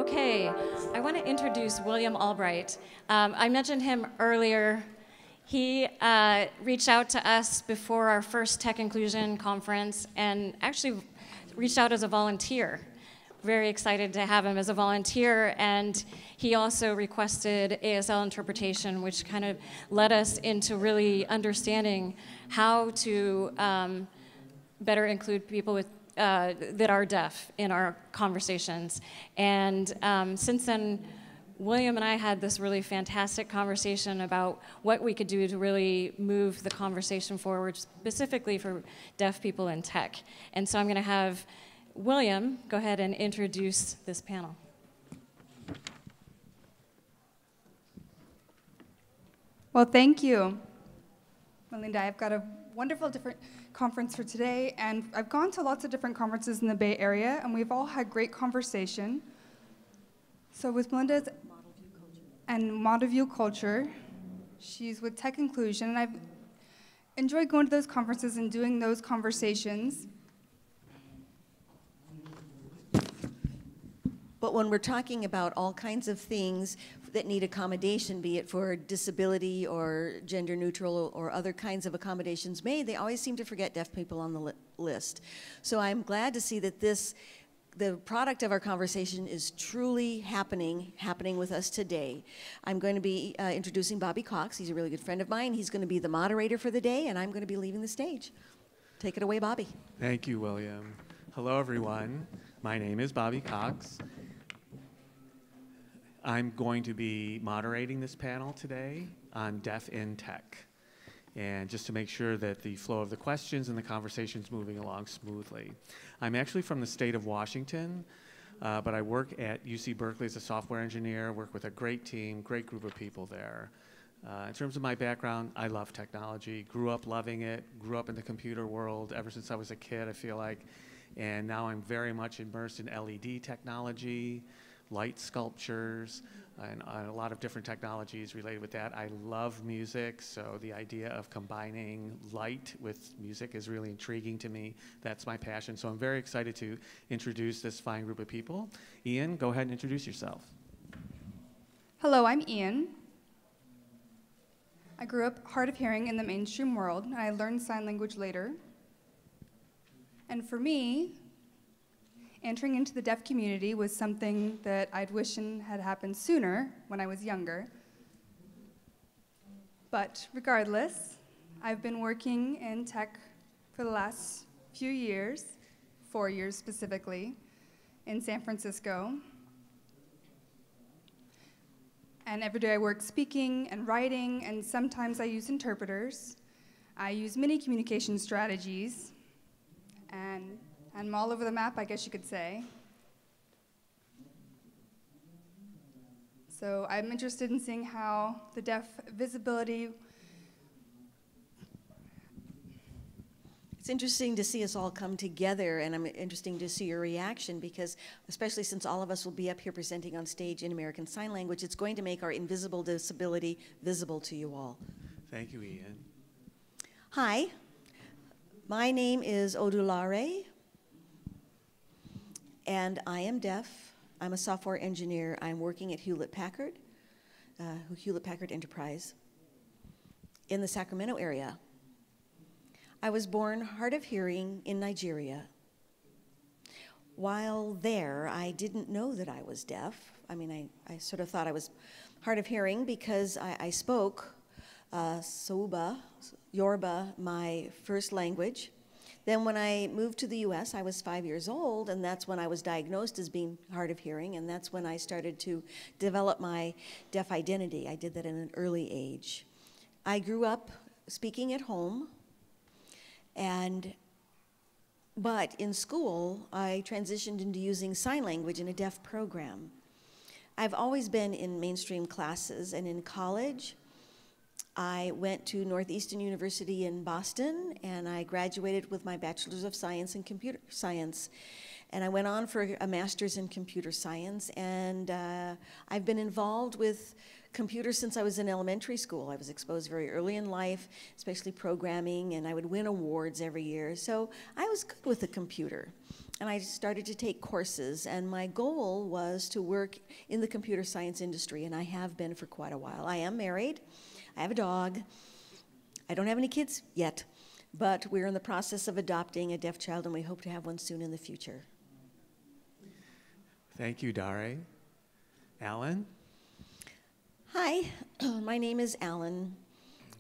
Okay, I want to introduce William Albright. I mentioned him earlier. He reached out to us before our first Tech Inclusion conference and actually reached out as a volunteer. Very excited to have him as a volunteer, and he also requested ASL interpretation, which kind of led us into really understanding how to better include people with that are deaf in our conversations. And since then, William and I had this really fantastic conversation about what we could do to really move the conversation forward, specifically for deaf people in tech. And so I'm going to have William go ahead and introduce this panel. Well, thank you, Melinda. I've got a wonderful different conference for today, and I've gone to lots of different conferences in the Bay Area, and we've all had great conversation. So with Melinda's and Model View Culture, she's with Tech Inclusion, and I've enjoyed going to those conferences and doing those conversations. But when we're talking about all kinds of things that need accommodation, be it for disability or gender neutral or other kinds of accommodations made, they always seem to forget deaf people on the list. So I'm glad to see that the product of our conversation is truly happening with us today. I'm going to be introducing Bobby Cox. He's a really good friend of mine. He's going to be the moderator for the day, and I'm going to be leaving the stage. Take it away, Bobby. Thank you, William. Hello, everyone. My name is Bobby Cox. I'm going to be moderating this panel today on Deaf in Tech. And just to make sure that the flow of the questions and the conversation's moving along smoothly. I'm actually from the state of Washington, but I work at UC Berkeley as a software engineer, work with a great team, great group of people there. In terms of my background, I love technology, grew up loving it, grew up in the computer world ever since I was a kid, I feel like. And now I'm very much immersed in LED technology, light sculptures, and a lot of different technologies related with that. I love music, so the idea of combining light with music is really intriguing to me. That's my passion, so I'm very excited to introduce this fine group of people. Ian, go ahead and introduce yourself. Hello, I'm Ian. I grew up hard of hearing in the mainstream world, and I learned sign language later. And for me, entering into the deaf community was something that I'd wish had happened sooner when I was younger. But regardless, I've been working in tech for the last few years, 4 years specifically, in San Francisco. And every day I work speaking and writing, and sometimes I use interpreters. I use many communication strategies, and I'm all over the map, I guess you could say. So I'm interested in seeing how the deaf visibility. It's interesting to see us all come together, and I'm interested to see your reaction because, especially since all of us will be up here presenting on stage in American Sign Language, it's going to make our invisible disability visible to you all. Thank you, Ian. Hi, my name is Odulare, and I am deaf. I'm a software engineer. I'm working at Hewlett-Packard, Hewlett-Packard Enterprise in the Sacramento area. I was born hard of hearing in Nigeria. While there, I didn't know that I was deaf. I mean, I sort of thought I was hard of hearing because I spoke Yoruba, my first language. Then when I moved to the US, I was 5 years old, and that's when I was diagnosed as being hard of hearing, and that's when I started to develop my deaf identity. I did that at an early age. I grew up speaking at home, but in school, I transitioned into using sign language in a deaf program. I've always been in mainstream classes, and in college, I went to Northeastern University in Boston, and I graduated with my Bachelor's of Science in Computer Science. And I went on for a Master's in Computer Science, and I've been involved with computers since I was in elementary school. I was exposed very early in life, especially programming, and I would win awards every year. So I was good with the computer. and I started to take courses, and my goal was to work in the computer science industry, and I have been for quite a while. I am married, I have a dog, I don't have any kids yet, but we're in the process of adopting a deaf child, and we hope to have one soon in the future. Thank you, Dare. Alan? Hi, my name is Alan,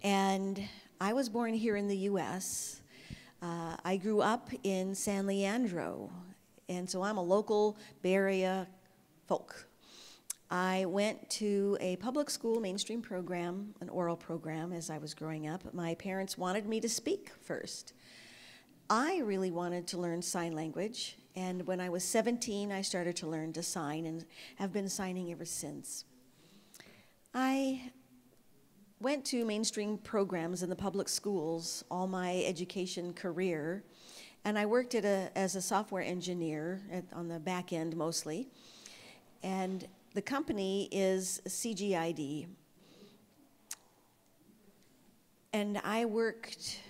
and I was born here in the U.S. I grew up in San Leandro, and so I'm a local Bay Area folk. I went to a public school mainstream program, an oral program, as I was growing up. My parents wanted me to speak first. I really wanted to learn sign language, and when I was 17, I started to learn to sign and have been signing ever since. I went to mainstream programs in the public schools all my education career, and I worked as a software engineer on the back end mostly, and the company is CGID. And I worked,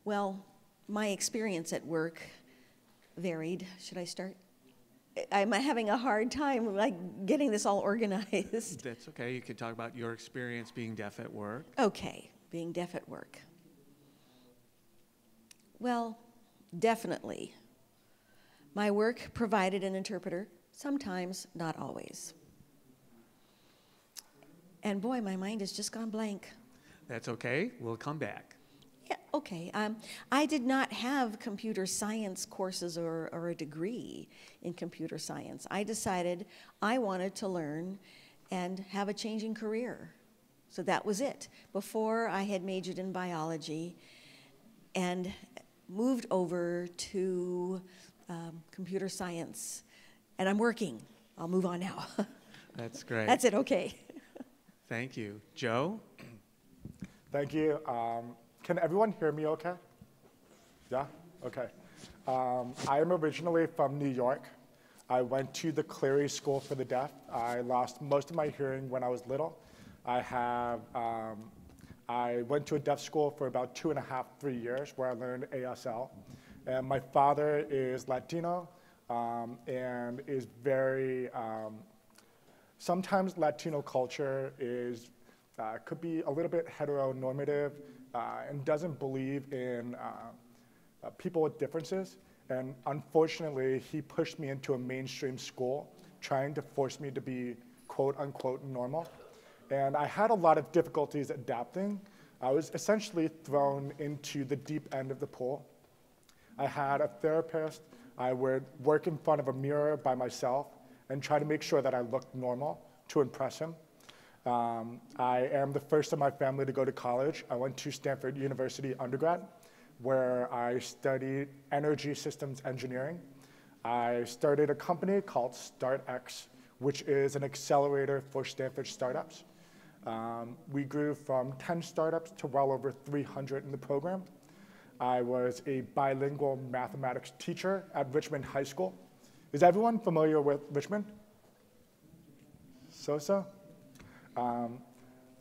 well, my experience at work varied. Should I start? I'm having a hard time getting this all organized. That's okay. You can talk about your experience being deaf at work. Okay, being deaf at work. Well, definitely. My work provided an interpreter, sometimes, not always. And boy, my mind has just gone blank. That's okay. We'll come back. Yeah, okay. I did not have computer science courses or a degree in computer science. I decided I wanted to learn and have a changing career. So that was it. Before, I had majored in biology and moved over to computer science. And I'm working. I'll move on now. That's great. That's it, okay. Thank you. Joe? Thank you. Can everyone hear me okay? Yeah? Okay. I am originally from New York. I went to the Cleary School for the Deaf. I lost most of my hearing when I was little. I went to a deaf school for about 2.5, 3 years where I learned ASL. And my father is Latino and is very, sometimes Latino culture is, could be a little bit heteronormative and doesn't believe in people with differences. And unfortunately, he pushed me into a mainstream school, trying to force me to be quote unquote normal. And I had a lot of difficulties adapting. I was essentially thrown into the deep end of the pool. I had a therapist. I would work in front of a mirror by myself and try to make sure that I looked normal to impress him. I am the first in my family to go to college. I went to Stanford University undergrad, where I studied energy systems engineering. I started a company called StartX, which is an accelerator for Stanford startups. We grew from 10 startups to well over 300 in the program. I was a bilingual mathematics teacher at Richmond High School. Is everyone familiar with Richmond? So-so?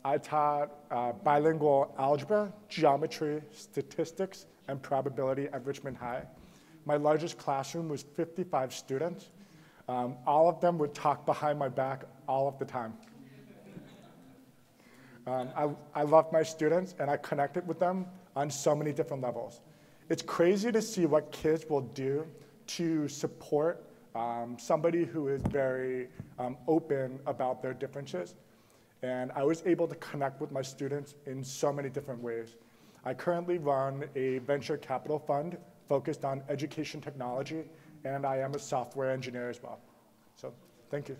I taught bilingual algebra, geometry, statistics, and probability at Richmond High. My largest classroom was 55 students. All of them would talk behind my back all of the time. I loved my students, and I connected with them on so many different levels. It's crazy to see what kids will do to support somebody who is very open about their differences. And I was able to connect with my students in so many different ways. I currently run a venture capital fund focused on education technology, and I am a software engineer as well. So thank you.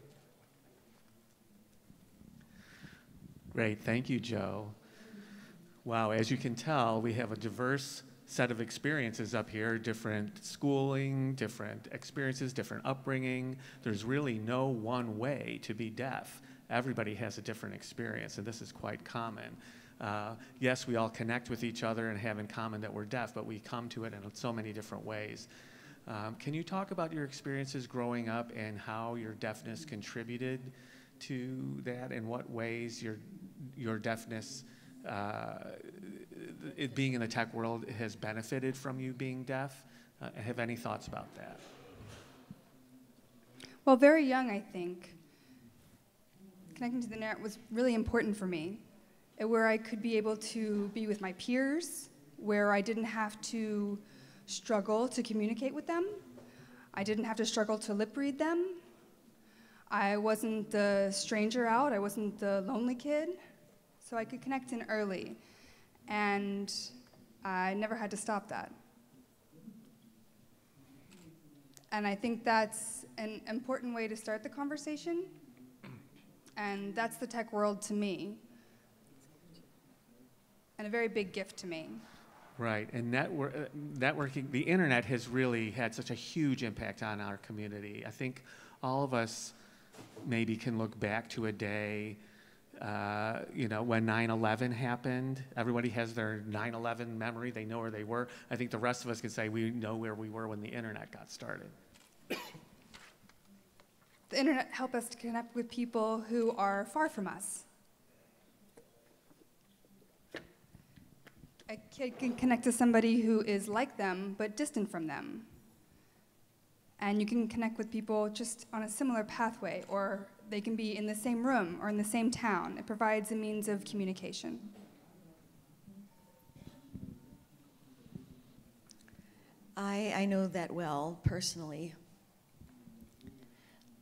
Great. Thank you, Joe. Wow, as you can tell, we have a diverse set of experiences up here, different schooling, different experiences, different upbringing. There's really no one way to be deaf. Everybody has a different experience, and this is quite common. Yes, we all connect with each other and have in common that we're deaf, but we come to it in so many different ways. Can you talk about your experiences growing up and how your deafness contributed to that, and what ways your deafness, it being in the tech world, has benefited from you being deaf? Have any thoughts about that? Well, very young, I think, connecting to the net was really important for me, where I could be able to be with my peers, where I didn't have to struggle to communicate with them. I didn't have to struggle to lip read them. I wasn't the stranger out, I wasn't the lonely kid, so I could connect in early, and I never had to stop that. And I think that's an important way to start the conversation, and that's the tech world to me, and a very big gift to me. Right, and networking, the internet has really had such a huge impact on our community. I think all of us maybe can look back to a day, when 9/11 happened. Everybody has their 9/11 memory. They know where they were. I think the rest of us can say we know where we were when the internet got started. The internet helped us to connect with people who are far from us. A kid can connect to somebody who is like them, but distant from them. And you can connect with people just on a similar pathway, or they can be in the same room or in the same town. It provides a means of communication. I know that well, personally.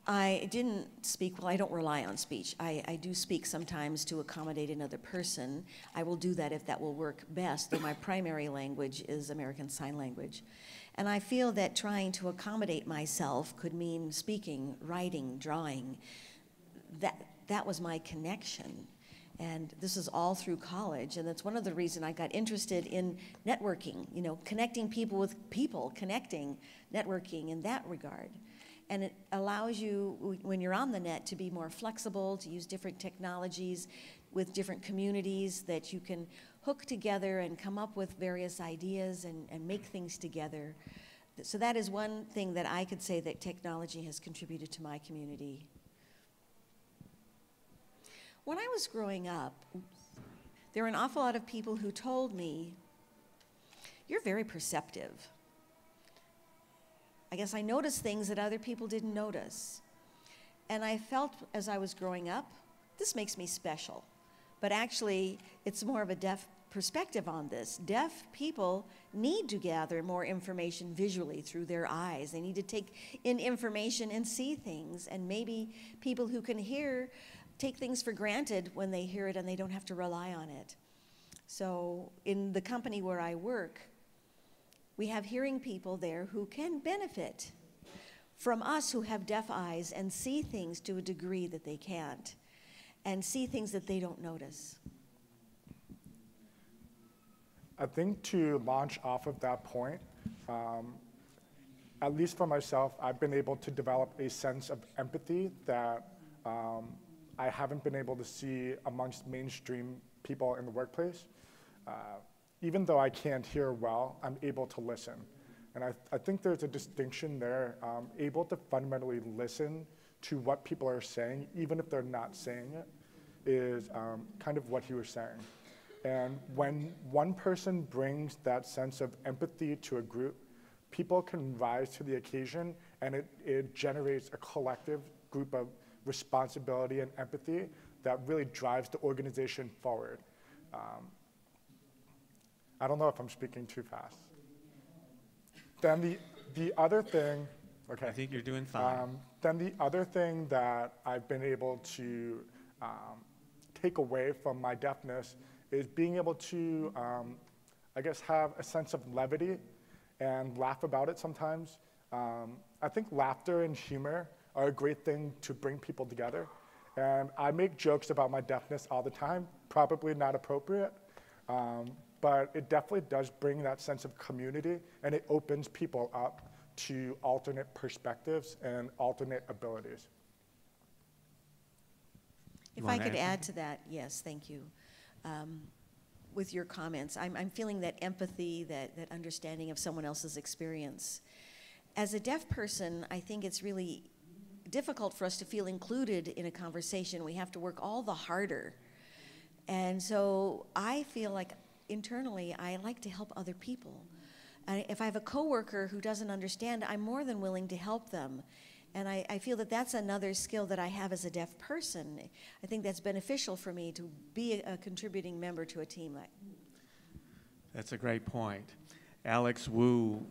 I didn't speak, well, I don't rely on speech. I do speak sometimes to accommodate another person. I will do that if that will work best, though my primary language is American Sign Language. And I feel that trying to accommodate myself could mean speaking, writing, drawing. That was my connection. And this is all through college, and that's one of the reasons I got interested in networking, connecting people with people, connecting, networking in that regard. And it allows you, when you're on the net, to be more flexible, to use different technologies with different communities that you can hook together and come up with various ideas and make things together. So that is one thing that I could say that technology has contributed to my community. When I was growing up, there were an awful lot of people who told me, "You're very perceptive." I guess I noticed things that other people didn't notice. And I felt as I was growing up, this makes me special. But actually, it's more of a deaf perspective on this. Deaf people need to gather more information visually through their eyes. They need to take in information and see things. And maybe people who can hear take things for granted when they hear it and they don't have to rely on it. So in the company where I work, we have hearing people there who can benefit from us who have deaf eyes and see things to a degree that they can't, and see things that they don't notice. I think to launch off of that point, at least for myself, I've been able to develop a sense of empathy that I haven't been able to see amongst mainstream people in the workplace. Even though I can't hear well, I'm able to listen. And I think there's a distinction there, able to fundamentally listen to what people are saying, even if they're not saying it, is kind of what he was saying. And when one person brings that sense of empathy to a group, people can rise to the occasion, and it generates a collective group of responsibility and empathy that really drives the organization forward. I don't know if I'm speaking too fast. Then the other thing, okay. I think you're doing fine. Then the other thing that I've been able to take away from my deafness is being able to, I guess, have a sense of levity and laugh about it sometimes. I think laughter and humor are a great thing to bring people together. And I make jokes about my deafness all the time, probably not appropriate. But it definitely does bring that sense of community, and it opens people up to alternate perspectives and alternate abilities. If I could add to that, yes, thank you. With your comments, I'm feeling that empathy, that understanding of someone else's experience. As a deaf person, I think it's really difficult for us to feel included in a conversation. We have to work all the harder. And so I feel like internally, I like to help other people. If I have a coworker who doesn't understand, I'm more than willing to help them. And I feel that that's another skill that I have as a deaf person. I think that's beneficial for me to be a contributing member to a team. That's a great point. Alex Wu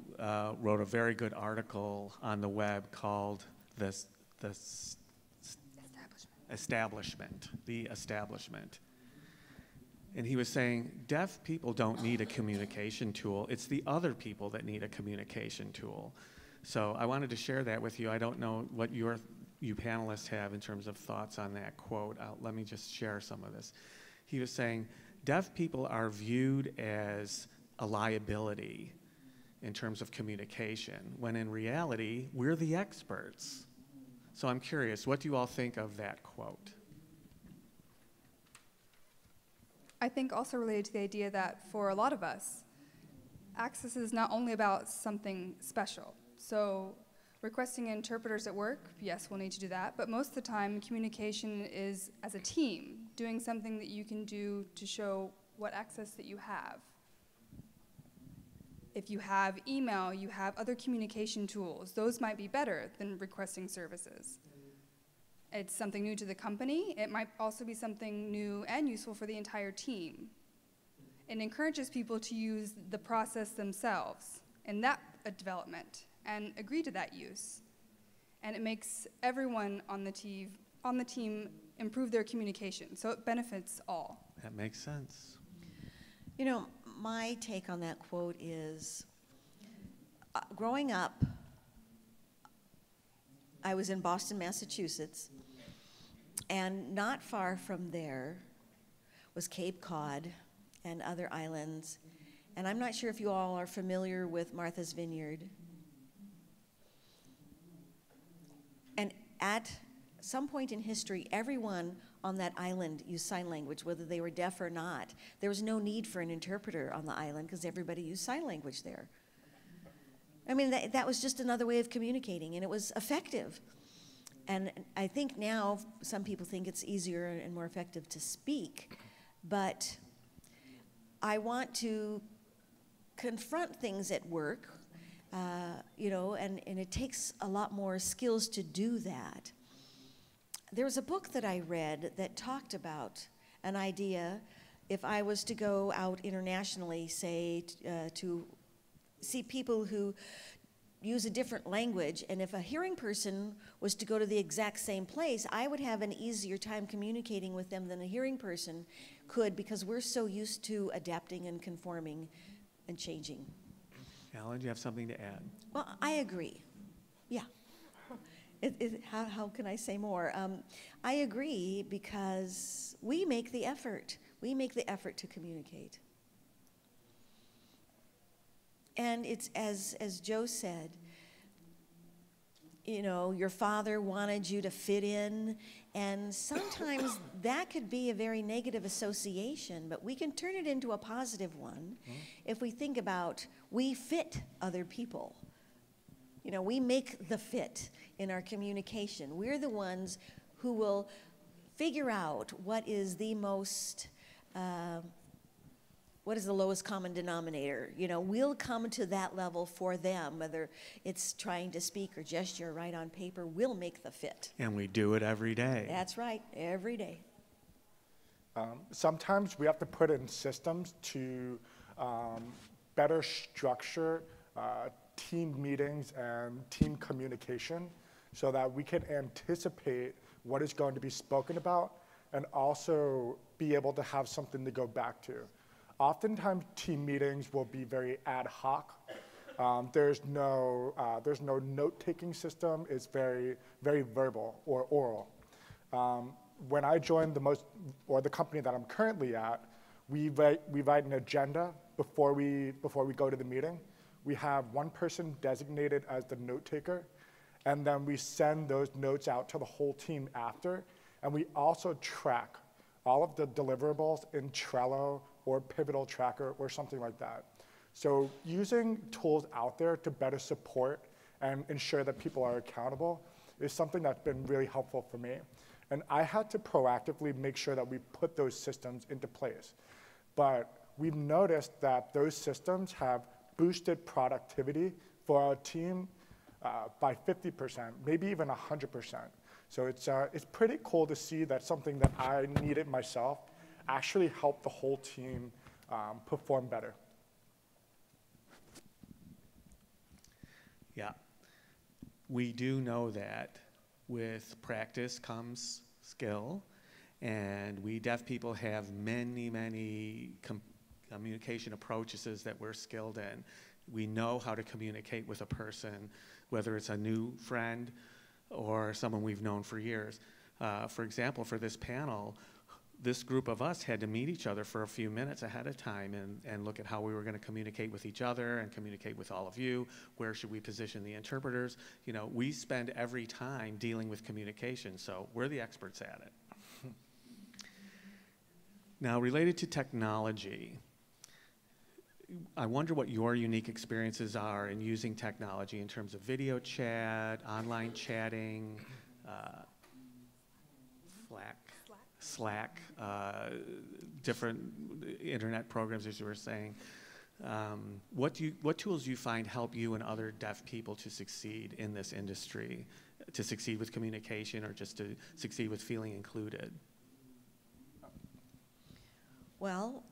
wrote a very good article on the web called The Establishment. And he was saying, deaf people don't need a communication tool. It's the other people that need a communication tool. So I wanted to share that with you. I don't know what you panelists have in terms of thoughts on that quote. Let me just share some of this. He was saying, deaf people are viewed as a liability in terms of communication, when in reality, we're the experts. So I'm curious, what do you all think of that quote? I think also related to the idea that for a lot of us, access is not only about something special. So requesting interpreters at work, yes, we'll need to do that, but most of the time communication is as a team, doing something that you can do to show what access that you have. If you have email, you have other communication tools. Those might be better than requesting services. It's something new to the company. It might also be something new and useful for the entire team. It encourages people to use the process themselves in that development and agree to that use. And it makes everyone on the team improve their communication, so it benefits all. That makes sense. You know, my take on that quote is, growing up, I was in Boston, Massachusetts, and not far from there was Cape Cod and other islands. And I'm not sure if you all are familiar with Martha's Vineyard. And at some point in history, everyone on that island used sign language, whether they were deaf or not. There was no need for an interpreter on the island because everybody used sign language there. I mean, that was just another way of communicating, and it was effective. And I think now some people think it's easier and more effective to speak, but I want to confront things at work, you know, and it takes a lot more skills to do that. There was a book that I read that talked about an idea, if I was to go out internationally, say, to see people who use a different language, and if a hearing person was to go to the exact same place, I would have an easier time communicating with them than a hearing person could, because we're so used to adapting and conforming and changing. Alan, do you have something to add? Well, I agree. Yeah. How can I say more? I agree because we make the effort. We make the effort to communicate. And it's as Joe said, you know, your father wanted you to fit in, and sometimes that could be a very negative association, but we can turn it into a positive one if we think about we fit other people. You know, we make the fit in our communication. We're the ones who will figure out what is the most, what is the lowest common denominator. You know, we'll come to that level for them, whether it's trying to speak or gesture or write on paper, we'll make the fit. And we do it every day. That's right, every day. Sometimes we have to put in systems to better structure team meetings and team communication so that we can anticipate what is going to be spoken about and also be able to have something to go back to. Oftentimes team meetings will be very ad hoc. There's no note-taking system. It's very, very verbal or oral. When I joined the company that I'm currently at, we write an agenda before we go to the meeting. We have one person designated as the note taker, and then we send those notes out to the whole team after, and we also track all of the deliverables in Trello or Pivotal Tracker or something like that. So using tools out there to better support and ensure that people are accountable is something that's been really helpful for me. And I had to proactively make sure that we put those systems into place. But we've noticed that those systems have boosted productivity for our team by 50%, maybe even 100%. So it's pretty cool to see that something that I needed myself actually helped the whole team perform better. Yeah. We do know that with practice comes skill, and we deaf people have many communication approaches that we're skilled in. We know how to communicate with a person, whether it's a new friend or someone we've known for years. For example, for this panel, this group of us had to meet each other for a few minutes ahead of time and look at how we were going to communicate with each other and communicate with all of you. Where should we position the interpreters? You know, we spend every time dealing with communication, so we're the experts at it. Now, related to technology, I wonder what your unique experiences are in using technology in terms of video chat, online chatting, Slack, different internet programs, as you were saying. What tools do you find help you and other deaf people to succeed in this industry, to succeed with communication or just to succeed with feeling included? Well,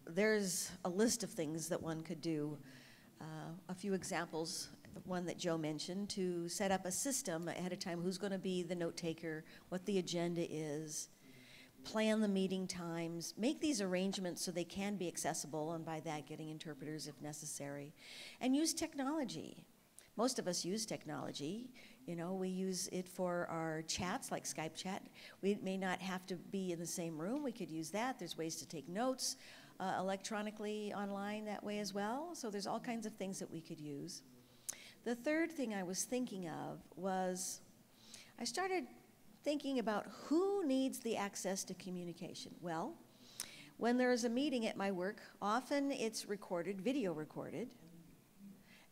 there's a list of things that one could do. A few examples, one that Joe mentioned, to set up a system ahead of time, who's going to be the note taker, what the agenda is, plan the meeting times, make these arrangements so they can be accessible, and by that getting interpreters if necessary, and use technology. Most of us use technology. You know, we use it for our chats, like Skype chat. We may not have to be in the same room. We could use that. There's ways to take notes electronically online that way as well. So there's all kinds of things that we could use. The third thing I was thinking of was I started thinking about who needs the access to communication. Well, when there's a meeting at my work, often it's recorded, video recorded,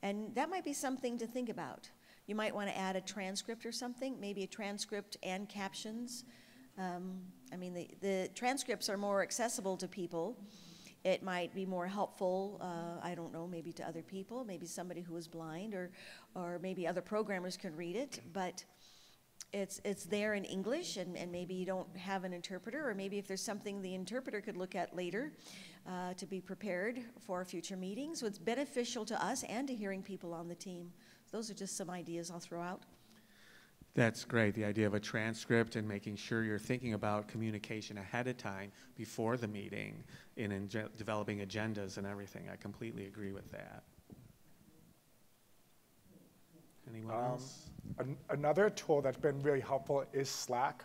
and that might be something to think about. You might want to add a transcript or something, maybe a transcript and captions. I mean, the transcripts are more accessible to people. It might be more helpful, I don't know, maybe to other people, maybe somebody who is blind, or maybe other programmers can read it, but it's there in English, and maybe you don't have an interpreter, or maybe if there's something the interpreter could look at later to be prepared for future meetings. So it's beneficial to us and to hearing people on the team. Those are just some ideas I'll throw out. That's great, the idea of a transcript and making sure you're thinking about communication ahead of time before the meeting and in developing agendas and everything. I completely agree with that. Anyone else? Another tool that's been really helpful is Slack.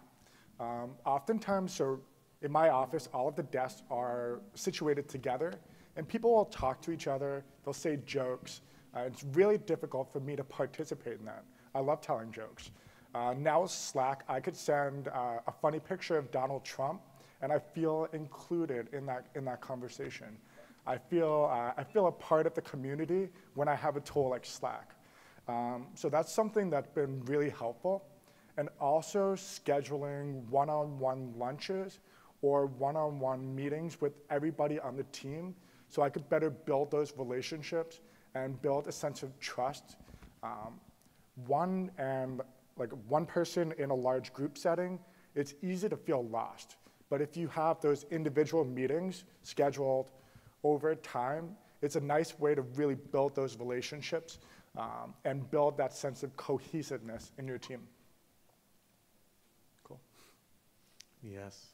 Oftentimes, so in my office, all of the desks are situated together, and people will talk to each other, they'll say jokes. It's really difficult for me to participate in that. I love telling jokes. Now with Slack, I could send a funny picture of Donald Trump, and I feel included in that conversation. I feel a part of the community when I have a tool like Slack. So that's something that's been really helpful. And also scheduling one-on-one lunches or one-on-one meetings with everybody on the team so I could better build those relationships and build a sense of trust. One person in a large group setting, it's easy to feel lost. But if you have those individual meetings scheduled over time, it's a nice way to really build those relationships and build that sense of cohesiveness in your team. Cool. Yes.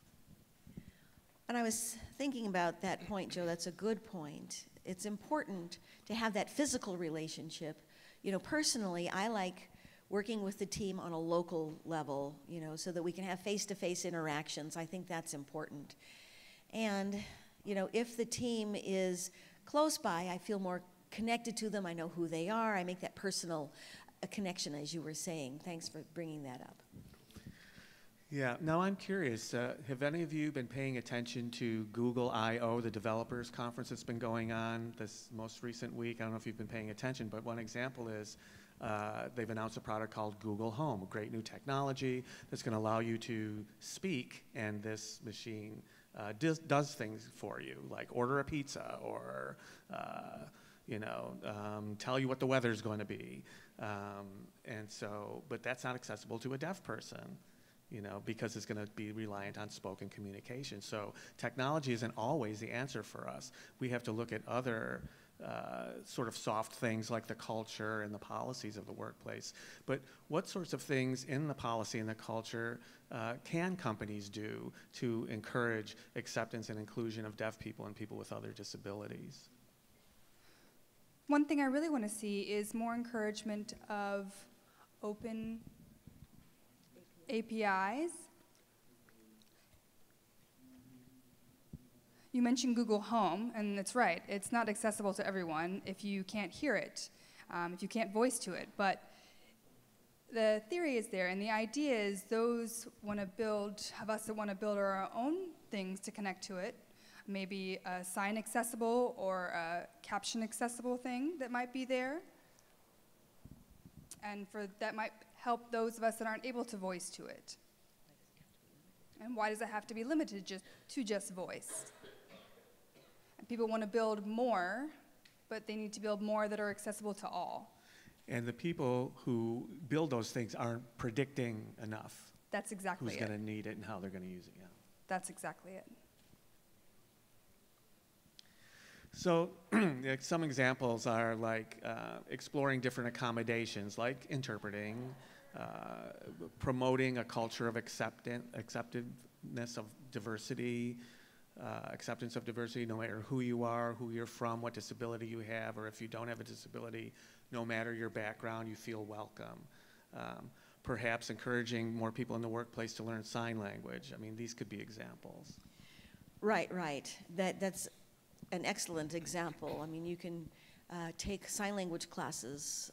And I was thinking about that point, Joe. That's a good point. It's important to have that physical relationship. You know, personally, I like working with the team on a local level, you know, so that we can have face-to-face interactions. I think that's important. And, you know, if the team is close by, I feel more connected to them. I know who they are. I make that personal connection, as you were saying. Thanks for bringing that up. Yeah, now I'm curious, have any of you been paying attention to Google I/O, the developers conference that's been going on this most recent week? I don't know if you've been paying attention, but one example is they've announced a product called Google Home, a great new technology that's going to allow you to speak, and this machine does things for you, like order a pizza or tell you what the weather's going to be. But that's not accessible to a deaf person, because it's going to be reliant on spoken communication. So technology isn't always the answer for us. We have to look at other sort of soft things like the culture and the policies of the workplace. But what sorts of things in the policy and the culture can companies do to encourage acceptance and inclusion of deaf people and people with other disabilities? One thing I really want to see is more encouragement of open APIs. You mentioned Google Home, and that's right. It's not accessible to everyone if you can't hear it, if you can't voice to it. But the theory is there, and the idea is those of us that want to build our own things to connect to it, maybe a sign accessible or a caption accessible thing that might be there. And that might help those of us that aren't able to voice to it. And why does it have to be limited to just voice? And people want to build more, but they need to build more that are accessible to all. And the people who build those things aren't predicting enough. That's exactly it. Who's going to need it and how they're going to use it. Yeah. That's exactly it. So some examples are like exploring different accommodations, like interpreting, promoting a culture of acceptance of diversity, acceptance of diversity no matter who you are, who you're from, what disability you have, or if you don't have a disability, no matter your background, you feel welcome. Perhaps encouraging more people in the workplace to learn sign language. I mean, these could be examples. Right. That's an excellent example. I mean, you can take sign language classes,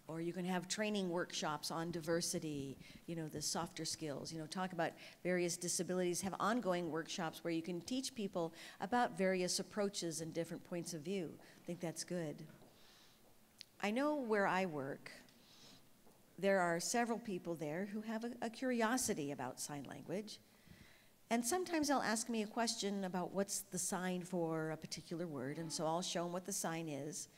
or you can have training workshops on diversity, the softer skills, talk about various disabilities, have ongoing workshops where you can teach people about various approaches and different points of view. I think that's good. I know where I work, there are several people there who have a curiosity about sign language. And sometimes they'll ask me a question about what's the sign for a particular word, and so I'll show them what the sign is.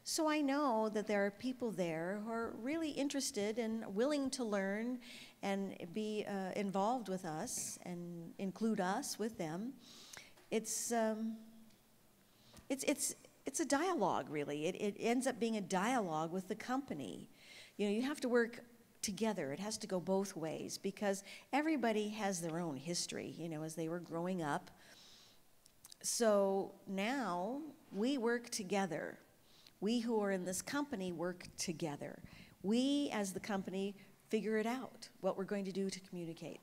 So I know that there are people there who are really interested and willing to learn and be involved with us and include us with them. It's a dialogue, really. It ends up being a dialogue with the company. You have to work together. It has to go both ways because everybody has their own history, as they were growing up. So now we work together. We who are in this company work together. We, as the company, figure it out, what we're going to do to communicate.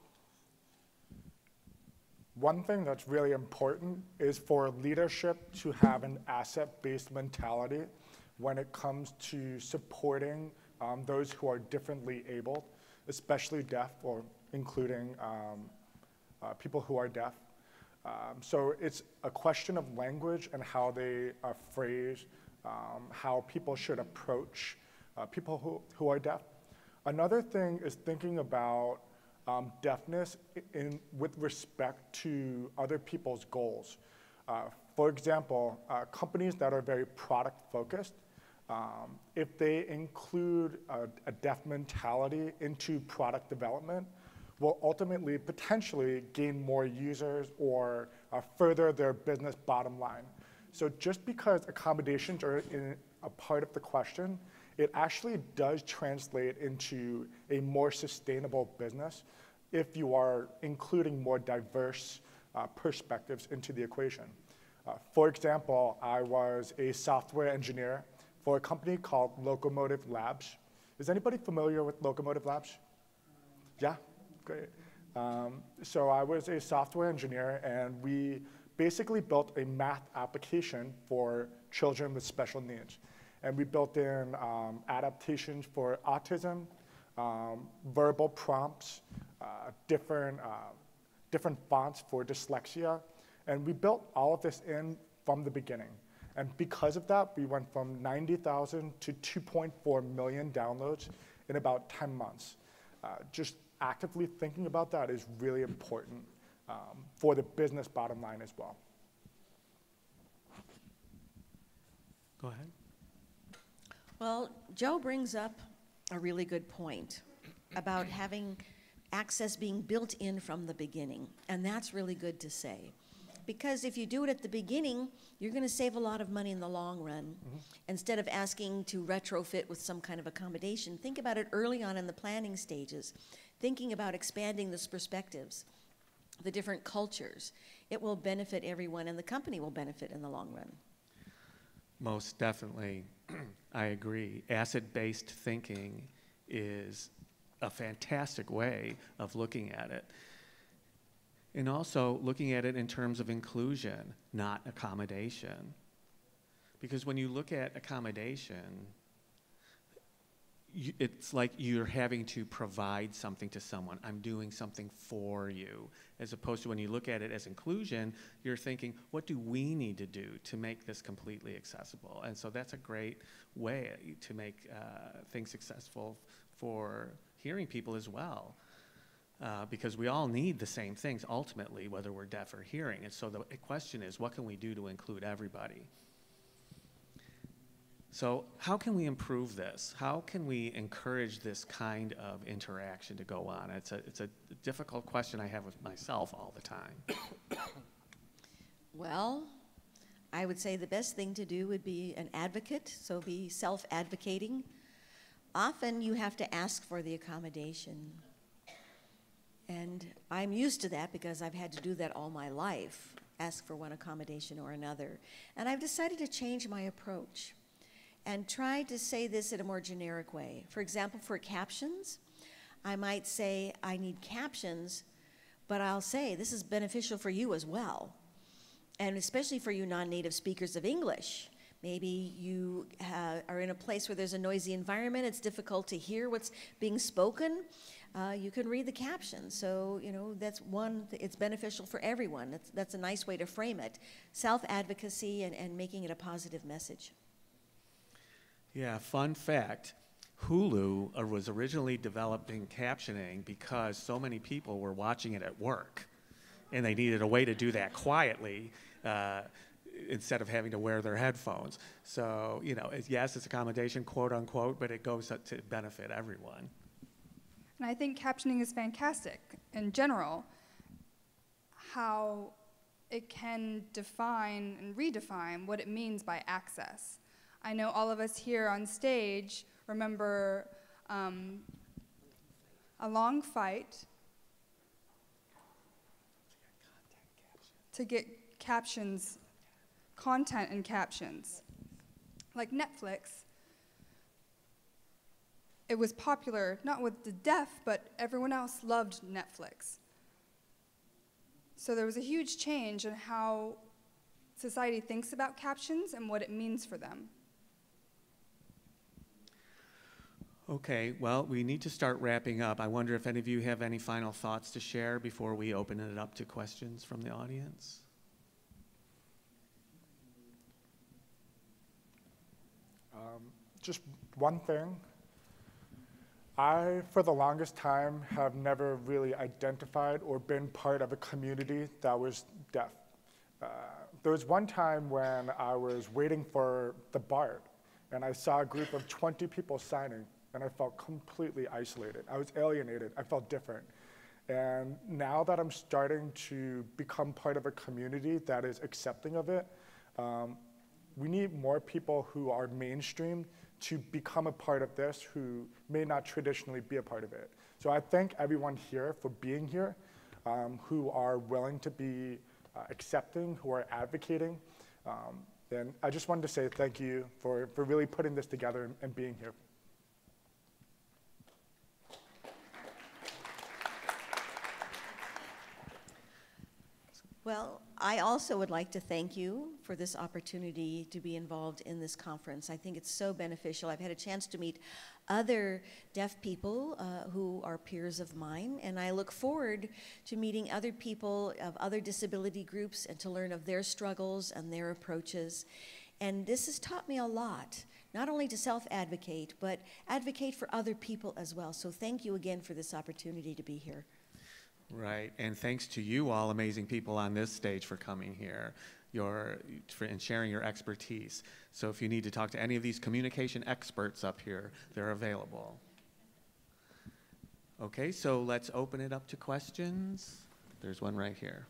One thing that's really important is for leadership to have an asset-based mentality when it comes to supporting those who are differently abled, especially deaf, or including people who are deaf. So it's a question of language and how they are phrased, how people should approach people who are deaf. Another thing is thinking about deafness with respect to other people's goals. For example, companies that are very product-focused, if they include a deaf mentality into product development, will ultimately potentially gain more users or further their business bottom line. So just because accommodations are a part of the question, it actually does translate into a more sustainable business if you are including more diverse perspectives into the equation. For example, I was a software engineer for a company called Locomotive Labs. Is anybody familiar with Locomotive Labs? Yeah, great. So I was a software engineer, and we basically built a math application for children with special needs. And we built in adaptations for autism, verbal prompts, different fonts for dyslexia. And we built all of this in from the beginning. And because of that, we went from 90,000 to 2.4 million downloads in about 10 months. Just actively thinking about that is really important for the business bottom line as well. Go ahead. Well, Joe brings up a really good point about having access being built in from the beginning, and that's really good to say. Because if you do it at the beginning, you're going to save a lot of money in the long run. Instead of asking to retrofit with some kind of accommodation, think about it early on in the planning stages, thinking about expanding those perspectives, the different cultures. It will benefit everyone, and the company will benefit in the long run. Most definitely, I agree. Asset-based thinking is a fantastic way of looking at it. And also looking at it in terms of inclusion, not accommodation. Because when you look at accommodation, it's like you're having to provide something to someone. I'm doing something for you. As opposed to when you look at it as inclusion, you're thinking, what do we need to do to make this completely accessible? And so that's a great way to make things successful for hearing people as well. Because we all need the same things ultimately, whether we're deaf or hearing. And so the question is, what can we do to include everybody? So how can we improve this? How can we encourage this kind of interaction to go on? It's a difficult question I have with myself all the time. Well, I would say the best thing to do would be an advocate, so be self-advocating. Often you have to ask for the accommodation. And I'm used to that because I've had to do that all my life, ask for one accommodation or another. And I've decided to change my approach and try to say this in a more generic way. For example, for captions, I might say, I need captions, but I'll say, this is beneficial for you as well. And especially for you non-native speakers of English. Maybe you are in a place where there's a noisy environment, it's difficult to hear what's being spoken. You can read the captions. So, you know, that's one, it's beneficial for everyone. That's a nice way to frame it. Self-advocacy and making it a positive message. Yeah, fun fact, Hulu was originally developed in captioning because so many people were watching it at work, and they needed a way to do that quietly instead of having to wear their headphones. So, you know, yes, it's accommodation, quote unquote, but it goes to benefit everyone. And I think captioning is fantastic in general, how it can define and redefine what it means by access. I know all of us here on stage remember a long fight to get captions, content and captions. Like Netflix, it was popular, not with the deaf, but everyone else loved Netflix. So there was a huge change in how society thinks about captions and what it means for them. Okay, well, we need to start wrapping up. I wonder if any of you have any final thoughts to share before we open it up to questions from the audience. Just one thing. I, for the longest time, have never really identified or been part of a community that was deaf. There was one time when I was waiting for the BART, and I saw a group of 20 people signing, and I felt completely isolated. I was alienated. I felt different. And now that I'm starting to become part of a community that is accepting of it, we need more people who are mainstream to become a part of this who may not traditionally be a part of it. So I thank everyone here for being here, who are willing to be accepting, who are advocating. And I just wanted to say thank you for really putting this together and being here. Well, I also would like to thank you for this opportunity to be involved in this conference. I think it's so beneficial. I've had a chance to meet other deaf people who are peers of mine, and I look forward to meeting other people of other disability groups and to learn of their struggles and their approaches. And this has taught me a lot, not only to self-advocate, but advocate for other people as well. So thank you again for this opportunity to be here. Right, and thanks to you all amazing people on this stage for coming here. and sharing your expertise. So if you need to talk to any of these communication experts up here, they're available. Okay, so let's open it up to questions. There's one right here.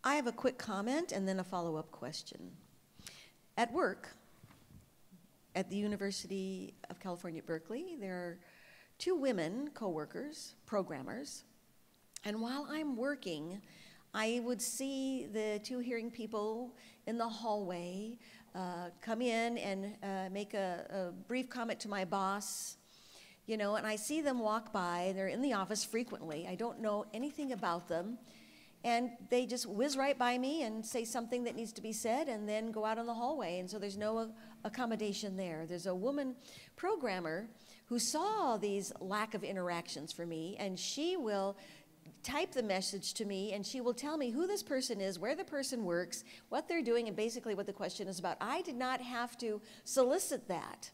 I have a quick comment and then a follow-up question. At work, at the University of California at Berkeley, there are 2 women coworkers, programmers, and while I'm working, I would see the 2 hearing people in the hallway come in and make a brief comment to my boss, you know, and I see them walk by. They're in the office frequently. I don't know anything about them. And they just whiz right by me and say something that needs to be said and then go out in the hallway. And so there's no accommodation there. There's a woman programmer who saw these lack of interactions for me, and she will type the message to me, and she will tell me who this person is, where the person works, what they're doing, and basically what the question is about. I did not have to solicit that.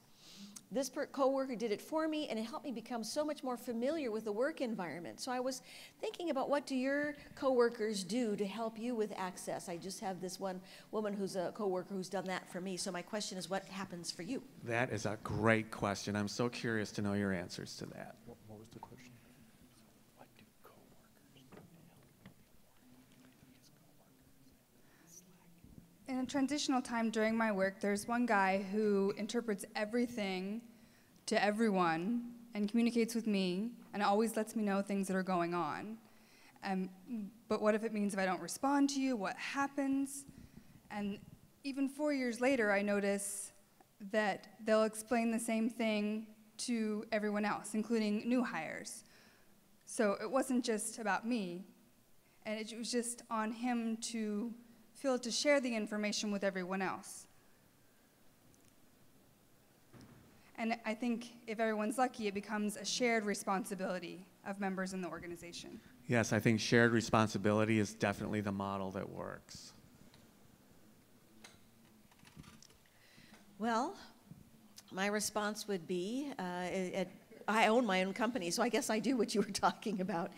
This coworker did it for me, and it helped me become so much more familiar with the work environment. So I was thinking about, what do your coworkers do to help you with access? I just have this one woman who's a coworker who's done that for me. So my question is, what happens for you? That is a great question. I'm so curious to know your answers to that. What was the question? What do coworkers do to help In a transitional time during my work, there's one guy who interprets everything to everyone and communicates with me and always lets me know things that are going on. But what if it means if I don't respond to you? What happens? And even 4 years later, I notice that they'll explain the same thing to everyone else, including new hires. So it wasn't just about me, and it was just on him to feel to share the information with everyone else. And I think if everyone's lucky, it becomes a shared responsibility of members in the organization. Yes, I think shared responsibility is definitely the model that works. Well, my response would be, I own my own company, so I guess I do what you were talking about.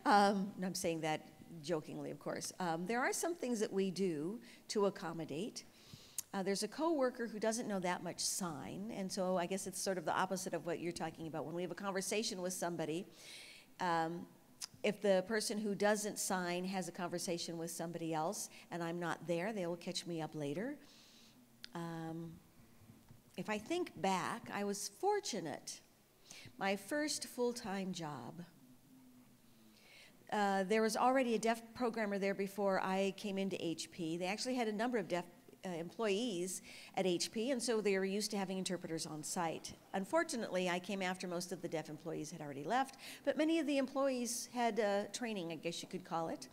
And I'm saying that jokingly, of course. There are some things that we do to accommodate. There's a coworker who doesn't know that much sign, and so I guess it's sort of the opposite of what you're talking about. When we have a conversation with somebody, if the person who doesn't sign has a conversation with somebody else and I'm not there, they will catch me up later. If I think back, I was fortunate. My first full-time job, there was already a deaf programmer there before I came into HP. They actually had a number of deaf employees at HP, and so they were used to having interpreters on site. Unfortunately, I came after most of the deaf employees had already left, but many of the employees had training, I guess you could call it.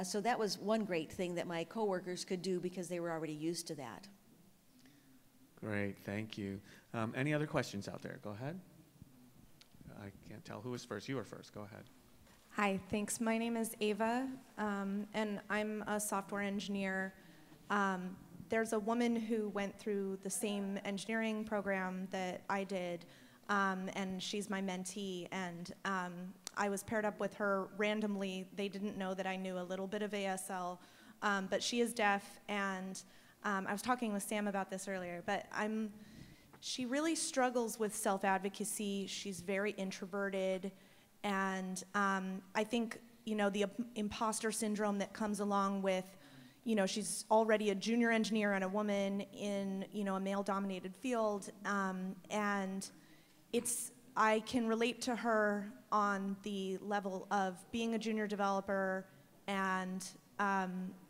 So that was one great thing that my coworkers could do because they were already used to that. Great, thank you. Any other questions out there? Go ahead. I can't tell who was first. You were first. Go ahead. Hi, thanks. My name is Ava, and I'm a software engineer. There's a woman who went through the same engineering program that I did, and she's my mentee, and I was paired up with her randomly. They didn't know that I knew a little bit of ASL, but she is deaf, and I was talking with Sam about this earlier, but she really struggles with self-advocacy. She's very introverted, and I think, the imposter syndrome that comes along with, she's already a junior engineer and a woman in, a male-dominated field, and I can relate to her on the level of being a junior developer and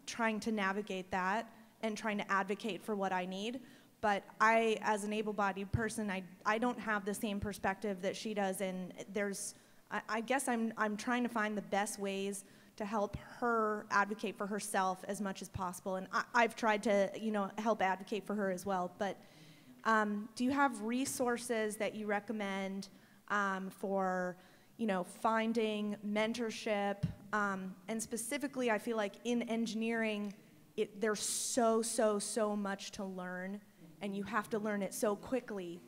trying to navigate that and trying to advocate for what I need. But I, as an able-bodied person, I don't have the same perspective that she does, and I guess I'm trying to find the best ways to help her advocate for herself as much as possible, and I've tried to, help advocate for her as well. But do you have resources that you recommend for, finding mentorship? And specifically, I feel like in engineering, there's so much to learn, and you have to learn it so quickly.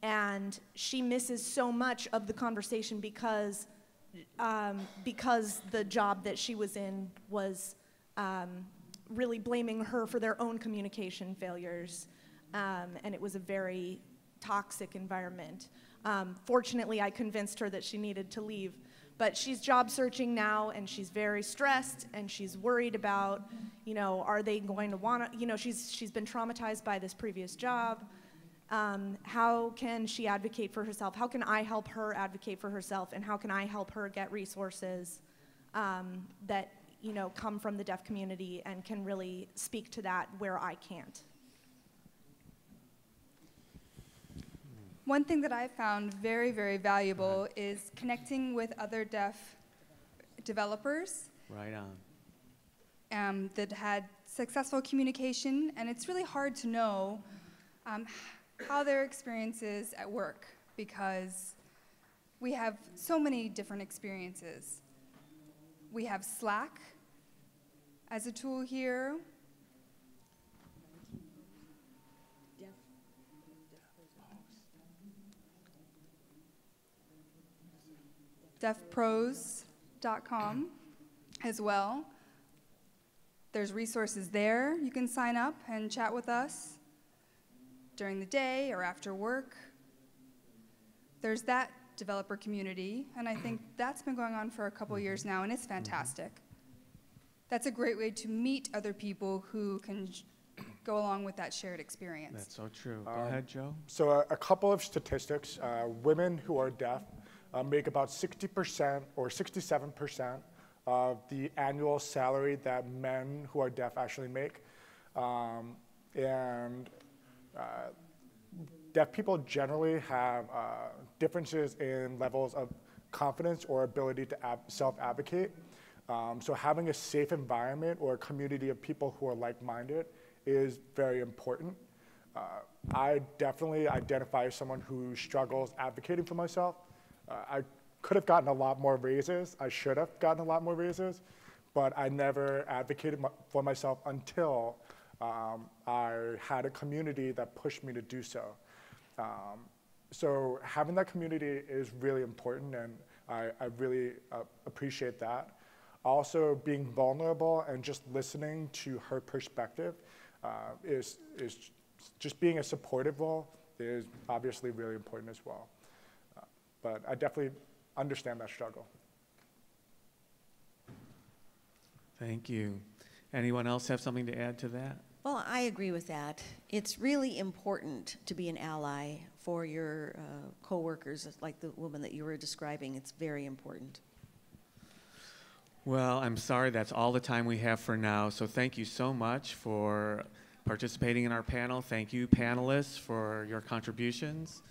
And she misses so much of the conversation because because the job that she was in was really blaming her for their own communication failures, and it was a very toxic environment. Fortunately, I convinced her that she needed to leave, but she's job searching now, and she's very stressed, and she's worried about, you know, are they going to want to, you know, she's been traumatized by this previous job. How can she advocate for herself? How can I help her advocate for herself, and how can I help her get resources that, you know, come from the deaf community and can really speak to that where I can't? One thing that I found very, very valuable is connecting with other deaf developers Right on. that had successful communication, and it's really hard to know how their experience is at work, because we have so many different experiences. We have Slack as a tool here. DeafPros.com as well. There's resources there. You can sign up and chat with us during the day or after work. There's that developer community, and I think that's been going on for a couple years now, and it's fantastic. That's a great way to meet other people who can go along with that shared experience. That's so true. Go ahead, Joe. So a couple of statistics. Women who are deaf make about 60% or 67% of the annual salary that men who are deaf actually make. Deaf people generally have differences in levels of confidence or ability to self-advocate. So having a safe environment or a community of people who are like-minded is very important. I definitely identify as someone who struggles advocating for myself. I could have gotten a lot more raises. I should have gotten a lot more raises, but I never advocated for myself until I had a community that pushed me to do so. So having that community is really important, and I really appreciate that. Also, being vulnerable and just listening to her perspective is just being a supportive role is obviously really important as well. But I definitely understand that struggle. Thank you. Anyone else have something to add to that? Well, I agree with that. It's really important to be an ally for your coworkers, like the woman that you were describing. It's very important. Well, I'm sorry, that's all the time we have for now. So thank you so much for participating in our panel. Thank you, panelists, for your contributions.